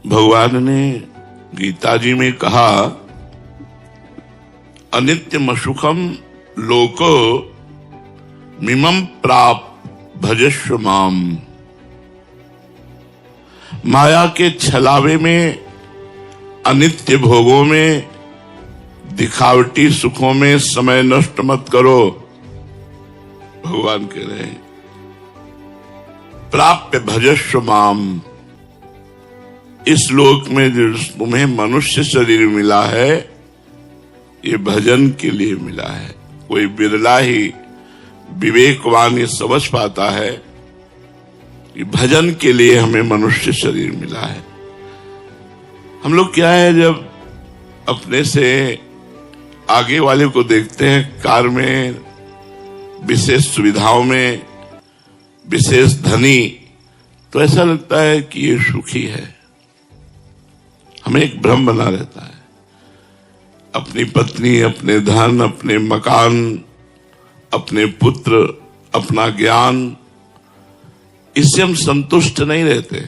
भगवान ने गीता जी में कहा, अनित्यम सुखम लोको मिमम प्राप भजस्व माम। माया के छलावे में, अनित्य भोगों में, दिखावटी सुखों में समय नष्ट मत करो। भगवान कह रहे हैं प्राप्य भजस्व माम। इस लोक में जो तुम्हें मनुष्य शरीर मिला है, ये भजन के लिए मिला है। कोई बिरला ही विवेकवान ये समझ पाता है कि भजन के लिए हमें मनुष्य शरीर मिला है। हम लोग क्या है, जब अपने से आगे वाले को देखते हैं कार में, विशेष सुविधाओं में, विशेष धनी, तो ऐसा लगता है कि ये सुखी है। हमें एक भ्रम बना रहता है। अपनी पत्नी, अपने धन, अपने मकान, अपने पुत्र, अपना ज्ञान, इससे हम संतुष्ट नहीं रहते।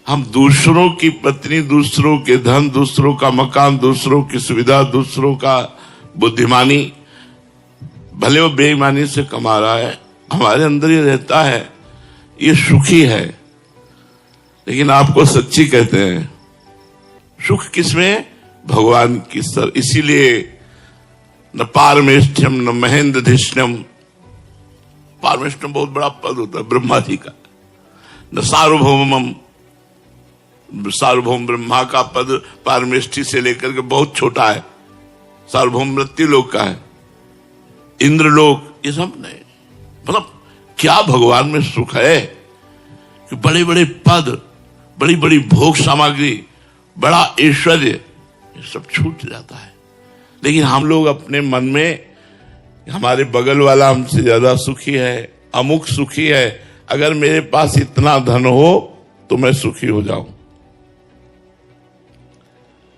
हम दूसरों की पत्नी, दूसरों के धन, दूसरों का मकान, दूसरों की सुविधा, दूसरों का बुद्धिमानी, भले वो बेईमानी से कमा रहा है, हमारे अंदर ये रहता है, ये सुखी है। लेकिन आपको सच्ची कहते हैं, सुख किसमें? भगवान की सर। इसीलिए न पारमेष्ठ्यम न महेंद्र धिष्ण्यम। पारमेष्ठ्यम बहुत बड़ा पद होता है ब्रह्मा जी का। न सार्वभौमम, सार्वभौम ब्रह्मा का पद पारमेष्ठी से लेकर के बहुत छोटा है। सार्वभौम मृत्यु लोक का है, इंद्रलोक, ये सब नहीं। मतलब क्या भगवान में सुख है कि बड़े बड़े पद, बड़ी बड़ी भोग सामग्री, बड़ा ऐश्वर्य, ये सब छूट जाता है। लेकिन हम लोग अपने मन में, हमारे बगल वाला हमसे ज्यादा सुखी है, अमुक सुखी है, अगर मेरे पास इतना धन हो तो मैं सुखी हो जाऊं।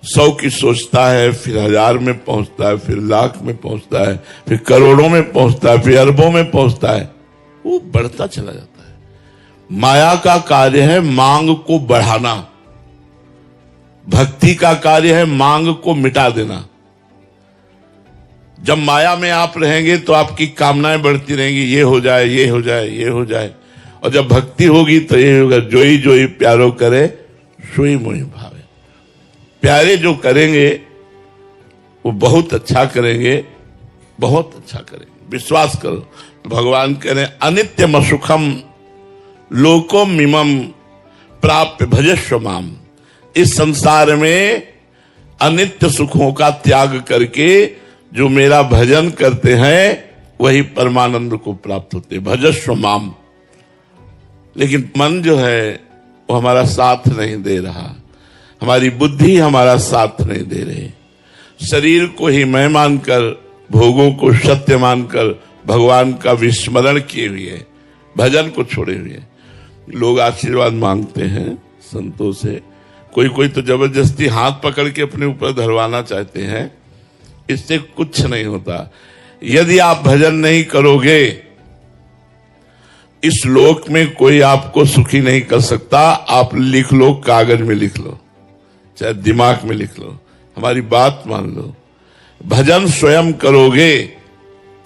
100 की सोचता है, फिर 1000 में पहुंचता है, फिर लाख में पहुंचता है, फिर करोड़ों में पहुंचता है, फिर अरबों में पहुंचता है। वो बढ़ता चला जाता है। माया का कार्य है मांग को बढ़ाना, भक्ति का कार्य है मांग को मिटा देना। जब माया में आप रहेंगे तो आपकी कामनाएं बढ़ती रहेंगी, ये हो जाए, ये हो जाए, ये हो जाए। और जब भक्ति होगी तो ये होगा, जोई जोई प्यारो करे सोई मोहि भावे। प्यारे जो करेंगे वो बहुत अच्छा करेंगे, बहुत अच्छा करेंगे, विश्वास करो। भगवान कह रहे अनित्यम सुखम लोको मिमम प्राप्य भजस्व माम। इस संसार में अनित्य सुखों का त्याग करके जो मेरा भजन करते हैं वही परमानंद को प्राप्त होते, भजस्व माम। लेकिन मन जो है वो हमारा साथ नहीं दे रहा, हमारी बुद्धि हमारा साथ नहीं दे रही। शरीर को ही मैं मानकर, भोगों को सत्य मानकर भगवान का विस्मरण किए हुए, भजन को छोड़े हुए लोग आशीर्वाद मांगते हैं संतों से। कोई कोई तो जबरदस्ती हाथ पकड़ के अपने ऊपर धरवाना चाहते हैं। इससे कुछ नहीं होता। यदि आप भजन नहीं करोगे, इस लोक में कोई आपको सुखी नहीं कर सकता। आप लिख लो, कागज में लिख लो, चाहे दिमाग में लिख लो, हमारी बात मान लो। भजन स्वयं करोगे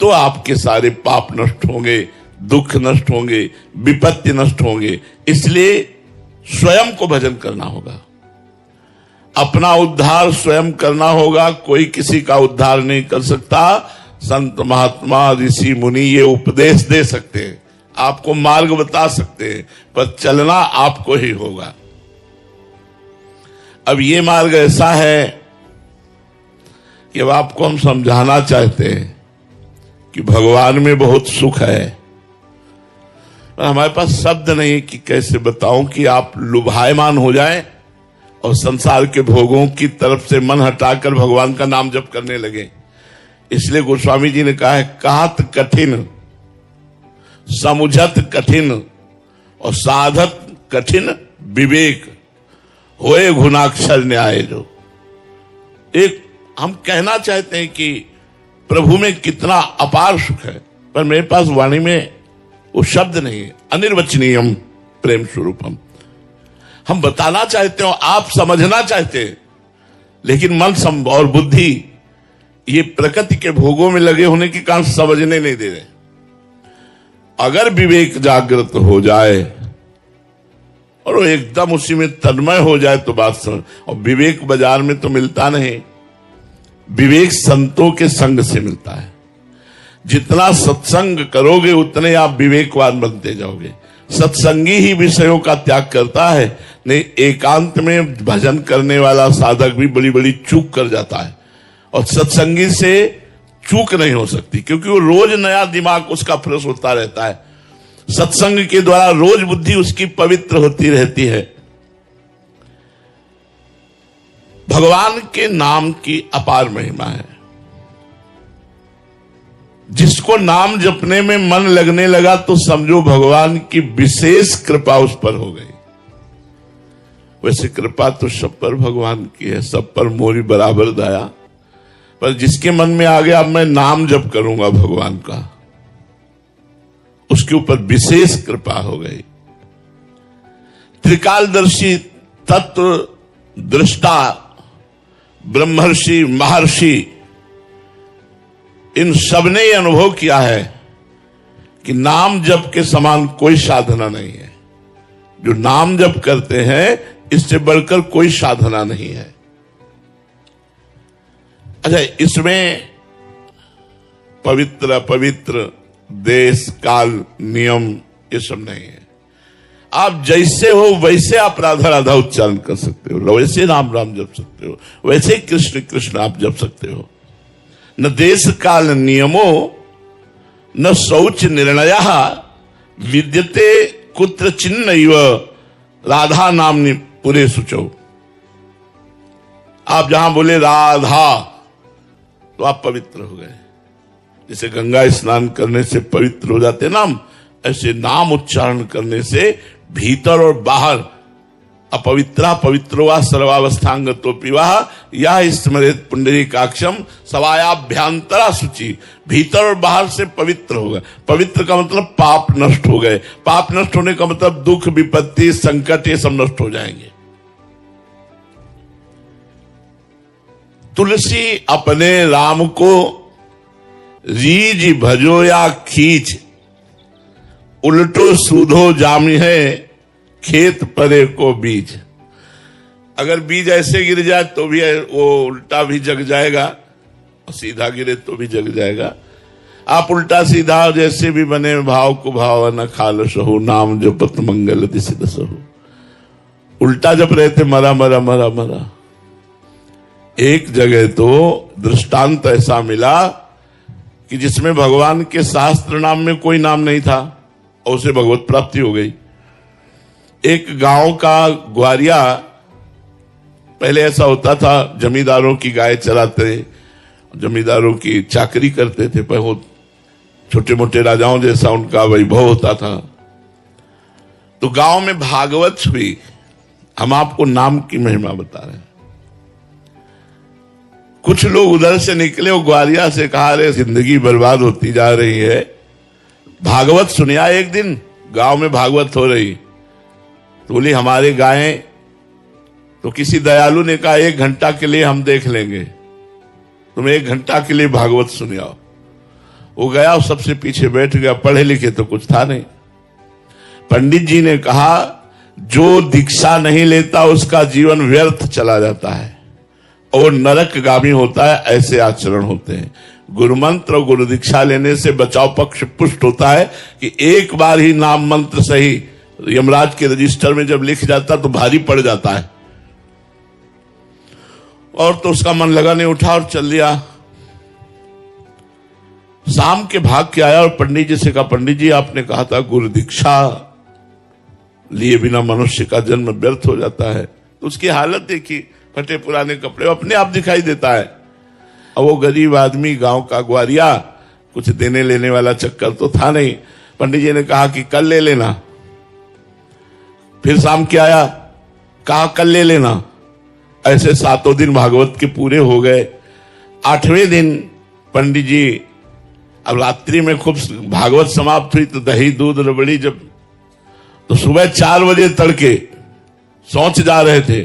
तो आपके सारे पाप नष्ट होंगे, दुख नष्ट होंगे, विपत्ति नष्ट होंगे। इसलिए स्वयं को भजन करना होगा, अपना उद्धार स्वयं करना होगा। कोई किसी का उद्धार नहीं कर सकता। संत महात्मा ऋषि मुनि ये उपदेश दे सकते हैं, आपको मार्ग बता सकते हैं, पर चलना आपको ही होगा। अब ये मार्ग ऐसा है कि अब आपको हम समझाना चाहते हैं कि भगवान में बहुत सुख है, पर हमारे पास शब्द नहीं कि कैसे बताऊं कि आप लुभायमान हो जाएं और संसार के भोगों की तरफ से मन हटाकर भगवान का नाम जप करने लगे। इसलिए गोस्वामी जी ने कहा है, कहत कठिन, समुझत कठिन और साधत कठिन विवेक, होए गुणाक्षर न्याय। जो एक हम कहना चाहते हैं कि प्रभु में कितना अपार सुख है, पर मेरे पास वाणी में वो शब्द नहीं है। अनिर्वचनीयम प्रेम स्वरूपम। हम बताना चाहते हो, आप समझना चाहते हैं, लेकिन मन और बुद्धि ये प्रकृति के भोगों में लगे होने के कारण समझने नहीं दे रहे। अगर विवेक जागृत हो जाए और वो एकदम उसी में तन्मय हो जाए तो बात समझ। और विवेक बाजार में तो मिलता नहीं, विवेक संतों के संग से मिलता है। जितना सत्संग करोगे उतने आप विवेकवान बनते जाओगे। सत्संगी ही विषयों का त्याग करता है, नहीं एकांत में भजन करने वाला साधक भी बड़ी बड़ी चूक कर जाता है। और सत्संगी से चूक नहीं हो सकती, क्योंकि वो रोज नया दिमाग उसका फ्रेश होता रहता है। सत्संग के द्वारा रोज बुद्धि उसकी पवित्र होती रहती है। भगवान के नाम की अपार महिमा है। जिसको नाम जपने में मन लगने लगा तो समझो भगवान की विशेष कृपा उस पर हो गई। वैसे कृपा तो सब पर भगवान की है, सब पर मोरी बराबर दया। पर जिसके मन में आ गया अब मैं नाम जप करूंगा भगवान का, उसके ऊपर विशेष कृपा हो गई। त्रिकालदर्शी, तत्व दृष्टा, ब्रह्मर्षि, महर्षि, इन सबने ये अनुभव किया है कि नाम जप के समान कोई साधना नहीं है। जो नाम जप करते हैं इससे बढ़कर कोई साधना नहीं है। अच्छा, इसमें पवित्र अपवित्र, देश काल नियम ये सब नहीं है। आप जैसे हो वैसे आप राधा राधा उच्चारण कर सकते हो, वैसे राम राम जप सकते हो, वैसे कृष्ण कृष्ण आप जप सकते हो। न देश काल नियमो न शौच निर्णय विद्यते कुत्र चिन्ह राधा नामनि पूरे सुचो। आप जहां बोले राधा तो आप पवित्र हो गए। जैसे गंगा स्नान करने से पवित्र हो जाते नाम, ऐसे नाम उच्चारण करने से भीतर और बाहर अपवित्रा पवित्रोवा सर्वावस्थांग तो पिवाह या स्मरेत पुंडरीकाक्षम सवायाभ्यांतरा शुचि। भीतर और बाहर से पवित्र हो गए। पवित्र का मतलब पाप नष्ट हो गए। पाप नष्ट होने का मतलब दुख विपत्ति संकट ये सब नष्ट हो जाएंगे। तुलसी अपने राम को रीज भजो या खींच, उल्टो सूधो जामी है खेत परे को बीज। अगर बीज ऐसे गिर जाए तो भी वो उल्टा भी जग जाएगा, और सीधा गिरे तो भी जग जाएगा। आप उल्टा सीधा जैसे भी बने भाव को भाव न खाल सहु, नाम जो पत मंगल दिशि दसहु। उल्टा जब रहते मरा मरा मरा मरा। एक जगह तो दृष्टांत ऐसा मिला कि जिसमें भगवान के शास्त्र नाम में कोई नाम नहीं था और उसे भगवत प्राप्ति हो गई। एक गांव का ग्वारिया, पहले ऐसा होता था जमींदारों की गाय चराते, जमींदारों की चाकरी करते थे, पर छोटे मोटे राजाओं जैसा उनका वैभव होता था। तो गांव में भागवत हुई। हम आपको नाम की महिमा बता रहे हैं। कुछ लोग उधर से निकले और ग्वारिया से कहा, अरे जिंदगी बर्बाद होती जा रही है, भागवत सुनिया। एक दिन गांव में भागवत हो रही, तो बोली हमारे गायें, तो किसी दयालु ने कहा 1 घंटा के लिए हम देख लेंगे, तुम 1 घंटा के लिए भागवत सुनियाओ। वो गया और सबसे पीछे बैठ गया। पढ़े लिखे तो कुछ था नहीं। पंडित जी ने कहा, जो दीक्षा नहीं लेता उसका जीवन व्यर्थ चला जाता है और नरकगामी होता है। ऐसे आचरण होते हैं। गुरु मंत्र और गुरु दीक्षा लेने से बचाव पक्ष पुष्ट होता है कि एक बार ही नाम मंत्र सही यमराज के रजिस्टर में जब लिख जाता तो भारी पड़ जाता है। और तो उसका मन लगा नहीं, उठा और चल दिया। शाम के भाग के आया और पंडित जी से कहा, पंडित जी आपने कहा था गुरु दीक्षा लिए बिना मनुष्य का जन्म व्यर्थ हो जाता है। तो उसकी हालत देखी, फटे पुराने कपड़े, अपने आप दिखाई देता है। और वो गरीब आदमी गांव का ग्वारिया, कुछ देने लेने वाला चक्कर तो था नहीं। पंडित जी ने कहा कि कल ले लेना। फिर शाम के आया, कहा कल ले लेना। ऐसे 7 दिन भागवत के पूरे हो गए। 8वें दिन पंडित जी, अब रात्रि में खूब भागवत समाप्त हुई तो दही दूध रबड़ी, जब तो सुबह 4 बजे तड़के शौच जा रहे थे,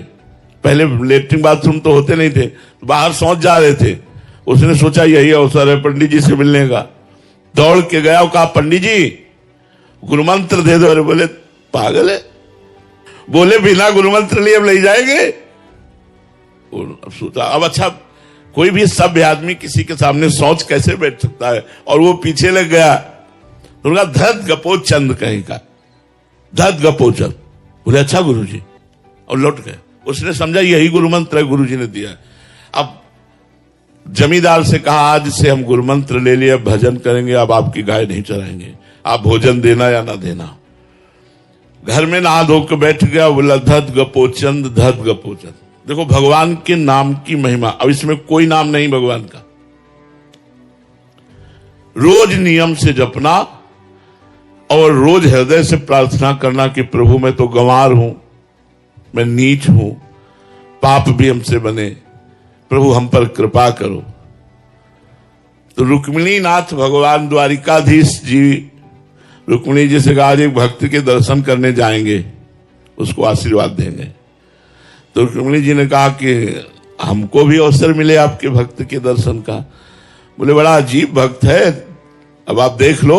पहले लेटरिन बाथरूम तो होते नहीं थे, बाहर शौच जा रहे थे। उसने सोचा यही अवसर है पंडित जी से मिलने का, दौड़ के गया और कहा पंडित जी गुरु मंत्र दे दो। अरे बोले पागल है, बोले बिना गुरु मंत्र लिए हम ले जाएंगे। अब सोचा अब अच्छा कोई भी सभ्य आदमी किसी के सामने शौच कैसे बैठ सकता है, और वो पीछे लग गया। तो उनका धत गपोत चंद कहीं का, धत गपोत चंद। बोले अच्छा गुरुजी, और लौट गए। उसने समझा यही गुरु मंत्र है, गुरुजी ने दिया। अब जमींदार से कहा आज से हम गुरु मंत्र ले लिए, भजन करेंगे, अब आपकी गाय नहीं चराएंगे, आप भोजन देना या ना देना। घर में नहा धो के बैठ गया, बोला धत गपोचंद, धत गपोचंद। देखो भगवान के नाम की महिमा। अब इसमें कोई नाम नहीं भगवान का, रोज नियम से जपना और रोज हृदय से प्रार्थना करना कि प्रभु मैं तो गंवार हूं, मैं नीच हूं, पाप भी हमसे बने, प्रभु हम पर कृपा करो। तो रुक्मिणी नाथ भगवान द्वारिकाधीश जी रुक्मिणी जी से कहा आज एक भक्त के दर्शन करने जाएंगे, उसको आशीर्वाद देंगे। तो रुक्मिणी जी ने कहा कि हमको भी अवसर मिले आपके भक्त के दर्शन का। बोले बड़ा अजीब भक्त है, अब आप देख लो।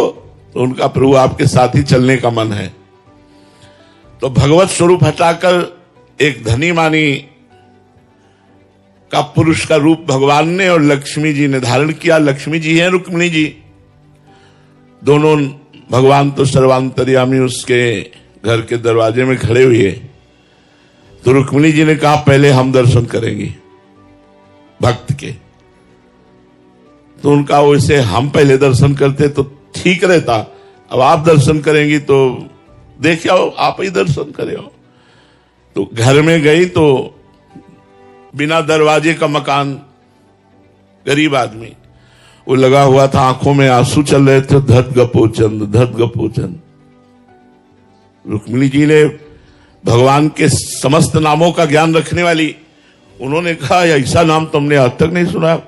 तो उनका प्रभु आपके साथ ही चलने का मन है। तो भगवत स्वरूप हटाकर एक धनी मानी का पुरुष का रूप भगवान ने और लक्ष्मी जी ने धारण किया। लक्ष्मी जी हैं रुक्मिणी जी, दोनों भगवान तो सर्वांतर्यामी उसके घर के दरवाजे में खड़े हुए। तो रुक्मिणी जी ने कहा पहले हम दर्शन करेंगे भक्त के। तो उनका वैसे हम पहले दर्शन करते तो ठीक रहता, अब आप दर्शन करेंगी तो देखिए आप ही दर्शन करे हो। तो घर में गई तो बिना दरवाजे का मकान, गरीब आदमी, वो लगा हुआ था, आंखों में आंसू चल रहे थे, धत गपोचंद, धत गपोचंद। रुक्मिणी जी ने भगवान के समस्त नामों का ज्ञान रखने वाली, उन्होंने कहा ऐसा नाम तुमने आज तक नहीं सुना।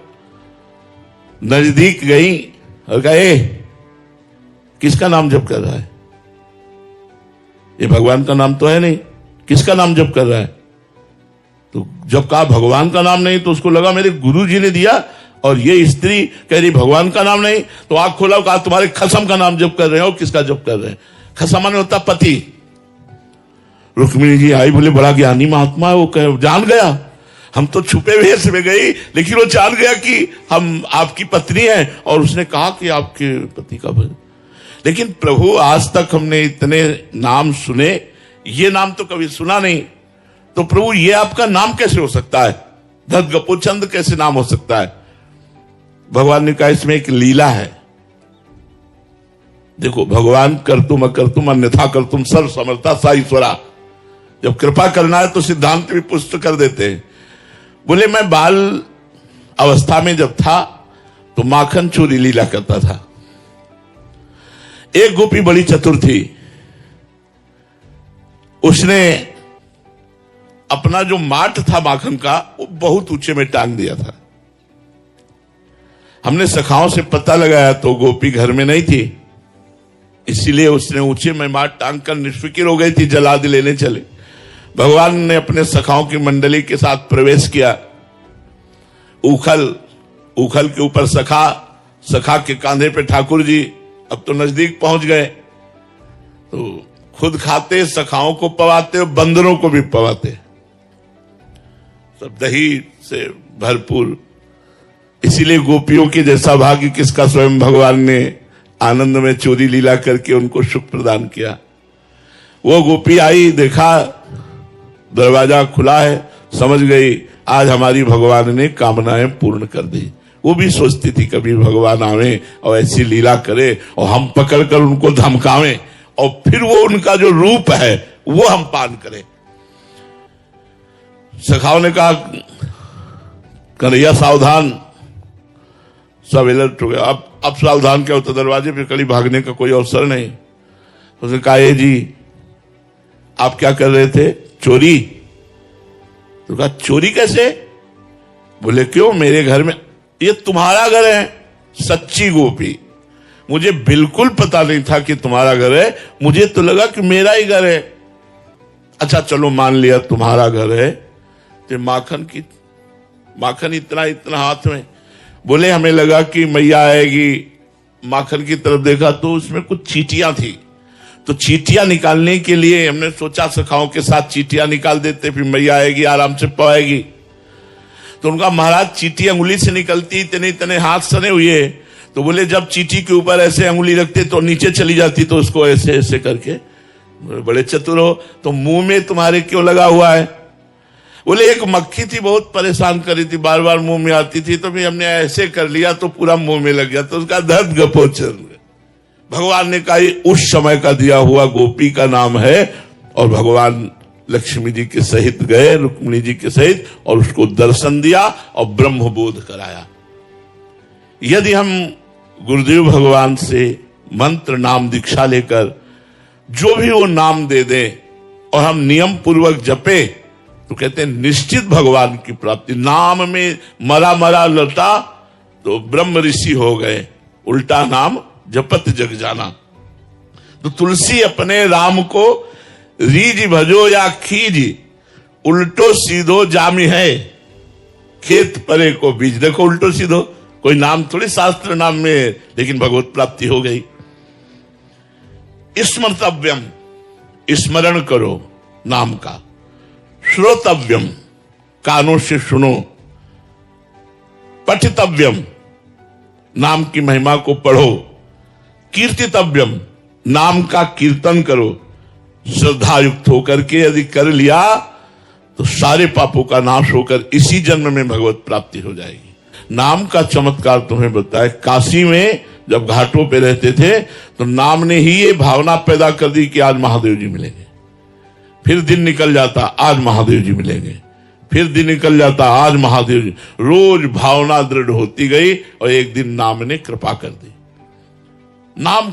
नजदीक गई और कहा किसका नाम जप कर रहा है, ये भगवान का नाम तो है नहीं, किसका नाम जप कर रहा है। तो जब कहा भगवान का नाम नहीं, तो उसको लगा मेरे गुरु जी ने दिया, और ये स्त्री कह रही भगवान का नाम नहीं। तो आंख खोला, कहा तुम्हारे खसम का नाम जप कर रहे हो। किसका जप कर रहे हैं? खसम माने होता पति। रुक्मिणी जी आई, बोले बड़ा ज्ञानी महात्मा है, वो जान गया, हम तो छुपे वेश में गई, लेकिन वो जान गया कि हम आपकी पत्नी है, और उसने कहा कि आपके पति का भजन। लेकिन प्रभु आज तक हमने इतने नाम सुने, ये नाम तो कभी सुना नहीं, तो प्रभु ये आपका नाम कैसे हो सकता है, धत गपोचंद कैसे नाम हो सकता है। भगवान ने कहा इसमें एक लीला है। देखो भगवान कर्तुम अकर्तुम अन्यथा कर्तुम सर्व समर्था सा ईश्वरा, जब कृपा करना है तो सिद्धांत भी पुष्ट कर देते हैं। बोले मैं बाल अवस्था में जब था तो माखन चोरी लीला करता था। एक गोपी बड़ी चतुर थी, उसने अपना जो माट था माखन का वो बहुत ऊंचे में टांग दिया था। हमने सखाओं से पता लगाया तो गोपी घर में नहीं थी, इसीलिए उसने ऊंचे में माट टांग कर निष्फिक्र हो गई थी, जलाद लेने चले। भगवान ने अपने सखाओं की मंडली के साथ प्रवेश किया। उखल के ऊपर सखा, सखा के कांधे पे ठाकुर जी। अब तो नजदीक पहुंच गए, तो खुद खाते, सखाओं को पवाते और बंदरों को भी पवाते, सब दही से भरपूर। इसीलिए गोपियों के जैसा भाग्य किसका, स्वयं भगवान ने आनंद में चोरी लीला करके उनको सुख प्रदान किया। वो गोपी आई, देखा दरवाजा खुला है, समझ गई आज हमारी भगवान ने कामनाएं पूर्ण कर दी। वो भी सोचती थी कभी भगवान आवे और ऐसी लीला करे और हम पकड़कर उनको धमकावें और फिर वो उनका जो रूप है वो हम पान करें। सखाओं ने कहा कन्हैया सावधान, सब अलर्ट हो गया। अब सावधान क्या होता, दरवाजे पे कड़ी भागने का कोई अवसर नहीं। उसने कहा ए जी आप क्या कर रहे थे, चोरी? तो कहा चोरी कैसे? बोले क्यों, मेरे घर में, ये तुम्हारा घर है। सच्ची गोपी, मुझे बिल्कुल पता नहीं था कि तुम्हारा घर है, मुझे तो लगा कि मेरा ही घर है। अच्छा चलो मान लिया तुम्हारा घर है, तो माखन इतना इतना हाथ में। बोले हमें लगा कि मैया आएगी, माखन की तरफ देखा तो उसमें कुछ चींटियां थी। तो चींटियां निकालने के लिए हमने सोचा सखाओं के साथ चींटियां निकाल देते, फिर मैया आएगी आराम से पवाएगी। तो उनका महाराज चींटी अंगुली से निकलती, इतने इतने हाथ सने हुए। तो बोले जब चींटी के ऊपर ऐसे अंगुली रखते तो नीचे चली जाती, तो उसको ऐसे ऐसे करके, बड़े चतुर हो, तो मुंह में तुम्हारे क्यों लगा हुआ है? बोले एक मक्खी थी बहुत परेशान करी थी, बार बार मुंह में आती थी, तो भी हमने ऐसे कर लिया तो पूरा मुंह में लग गया, तो उसका दर्द गपोचर। भगवान ने कहा उस समय का दिया हुआ गोपी का नाम है, और भगवान लक्ष्मी जी के सहित गए, रुक्मिणी जी के सहित, और उसको दर्शन दिया और ब्रह्म बोध कराया। यदि हम गुरुदेव भगवान से मंत्र नाम दीक्षा लेकर जो भी वो नाम दे दे और हम नियम पूर्वक जपे, तो कहते हैं निश्चित भगवान की प्राप्ति। नाम में मरा मरा लता तो ब्रह्म ऋषि हो गए, उल्टा नाम जपत जग जाना। तो तुलसी अपने राम को रीज भजो या खीज, उल्टो सीधो जामी है, खेत परे को बीज। देखो उल्टो सीधो कोई नाम थोड़ी शास्त्र नाम में, लेकिन भगवत प्राप्ति हो गई। स्मर्तव्यम, स्मरण करो नाम का। श्रोतव्यम, कानों से सुनो। पठितव्यम, नाम की महिमा को पढ़ो। कीर्तितव्यम, नाम का कीर्तन करो। श्रद्धायुक्त होकर के यदि कर लिया तो सारे पापों का नाश होकर इसी जन्म में भगवत प्राप्ति हो जाएगी। नाम का चमत्कार तुम्हें बताए, काशी में जब घाटों पे रहते थे तो नाम ने ही ये भावना पैदा कर दी कि आज महादेव जी मिलेंगे। फिर दिन निकल जाता, आज महादेव जी मिलेंगे। फिर दिन निकल जाता, आज महादेव जी। रोज भावना दृढ़ होती गई और एक दिन नाम ने कृपा कर दी। नाम